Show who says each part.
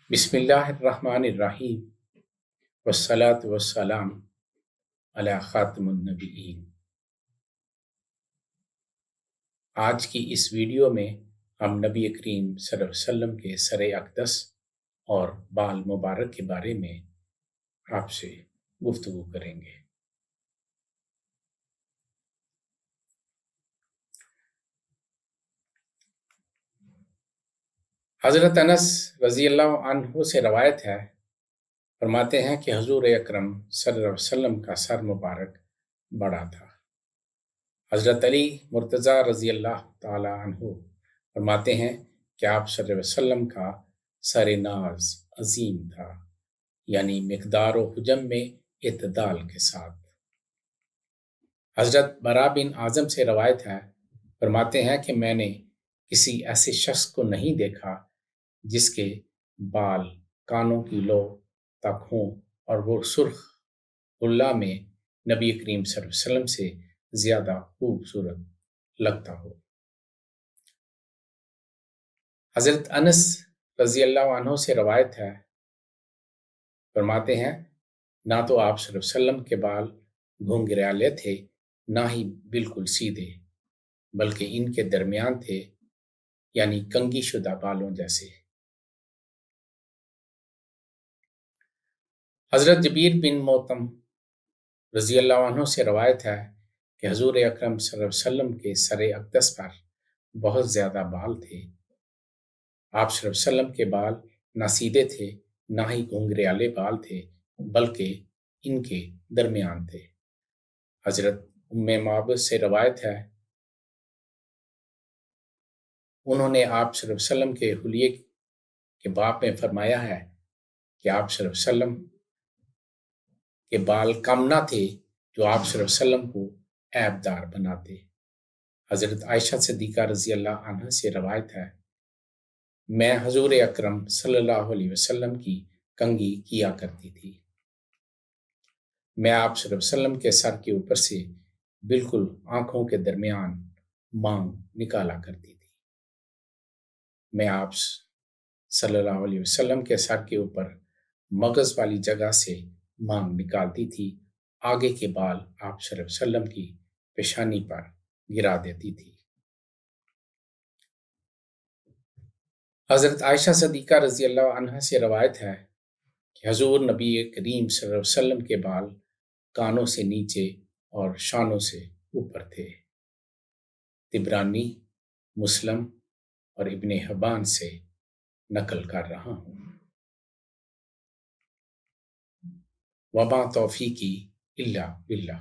Speaker 1: बिस्मिल्लाहिर्रहमानिर्रहीम वस्सलातु वस्सलाम अला खातिमुन नबिय्यीन। आज की इस वीडियो में हम नबी करीम सल्लल्लाहु अलैहि वसल्लम के सर अक़दस और बाल मुबारक के बारे में आपसे गुफ्तगू करेंगे। हज़रत अनस रज़ी अल्लाह अन्हु से रवायत है, फरमाते हैं कि हुज़ूर अकरम सल्लल्लाहु अलैहि वसल्लम का सर मुबारक बड़ा था। हज़रत अली मुर्तज़ा रज़ी अल्लाह ताला अन्हु फरमाते हैं कि आप सल्लल्लाहु अलैहि वसल्लम का सर नाज अजीम था, यानी मिक़दार व हुजम में इत्तदाल के साथ। हज़रत बरा बिन आज़म से रवायत है, फरमाते हैं कि मैंने किसी ऐसे शख्स को नहीं देखा जिसके बाल कानों की लो तक हों और वो सुर्ख हुल्ला में नबी करीम सल्लल्लाहु अलैहि वसल्लम से ज्यादा खूबसूरत लगता हो। हज़रत अनस रज़ी अल्लाह अन्हु से रवायत है, फरमाते हैं ना तो आप सल्लल्लाहु अलैहि वसल्लम के बाल घुंघराले थे, ना ही बिल्कुल सीधे, बल्कि इनके दरमियान थे, यानी कंघी शुदा बालों जैसे। हज़रत जबीर बिन मोतम रज़ी अल्लाह अन्हु से रवायत है कि हुज़ूर अकरम सल्लल्लाहु अलैहि वसल्लम के सर अक़दस पर बहुत ज़्यादा बाल थे। आप सल्लल्लाहु अलैहि वसल्लम के बाल ना सीधे थे, ना ही घुंघराले बाल थे, बल्कि इनके दरमियान थे। हज़रत उम्मे माबद से रवायत है, उन्होंने आप सल्लल्लाहु अलैहि वसल्लम के हुलिये के बाब में फरमाया है कि आप सल्लल्लाहु अलैहि वसल्लम के बाल कम ना थे जो आप सल्लल्लाहु अलैहि वसल्लम को ऐबदार बनाते। हज़रत आयशा सिद्दीक़ा रज़ी अल्लाह अन्हा से रवायत है, मैं हुज़ूर अकरम सल्लल्लाहु अलैहि वसल्लम की कंघी किया करती थी। मैं आप सल्लल्लाहु अलैहि वसल्लम के सर के ऊपर से बिल्कुल आंखों के दरमियान मांग निकाला करती थी। मैं आप सल्लल्लाहु अलैहि वसल्लम के सर के ऊपर मगज़ वाली जगह से मांग निकालती थी। आगे के बाल आप सल्लल्लाहु अलैहि वसल्लम की पेशानी पर गिरा देती थी। हज़रत आयशा सिद्दीक़ा रज़ी अल्लाह अन्हा से रवायत है कि हुज़ूर नबी करीम सल्लल्लाहु अलैहि वसल्लम के बाल कानों से नीचे और शानों से ऊपर थे। तिबरानी, मुस्लिम और इब्ने हिब्बान से नकल कर रहा हूँ। वमा तौफीकी इल्ला बिल्लाह।